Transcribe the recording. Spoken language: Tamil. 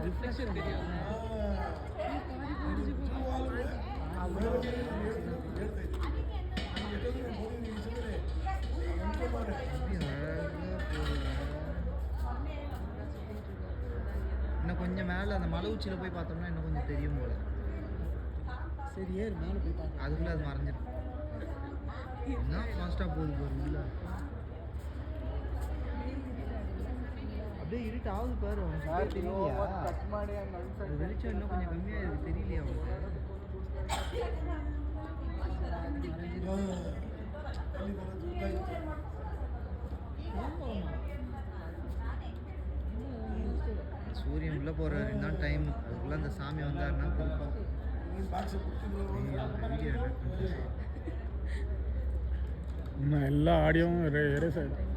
ரிஃப்ளெக்ஷன் தெரியும். இன்னும் கொஞ்சம் மேலே அந்த மலை உச்சியில் போய் பார்த்தோம்னா இன்னும் கொஞ்சம் தெரியும் போல. சரி ஏறு மேலே போய் பார்க்கலாம். அதுக்குள்ளே அது மறைஞ்சிடும். என்ன ஃபாஸ்ட்டாக போகுது பாரு உள்ள. அப்படியே இருட்டு ஆகுது பாரு. அவனுக்கு தெரியலையா? வெளிச்சம் இன்னும் கொஞ்சம் கம்மியாக இருக்குது, தெரியலையா அவனுக்கு? சூரியன் உள்ளே போகிறாரு, இன்னும் டைம். அதுக்குள்ளே அந்த சாமி வந்தாருன்னா கொடுப்போம். இன்னும் எல்லா ஆடியோவும் எரேஸ் ஆகிடும்.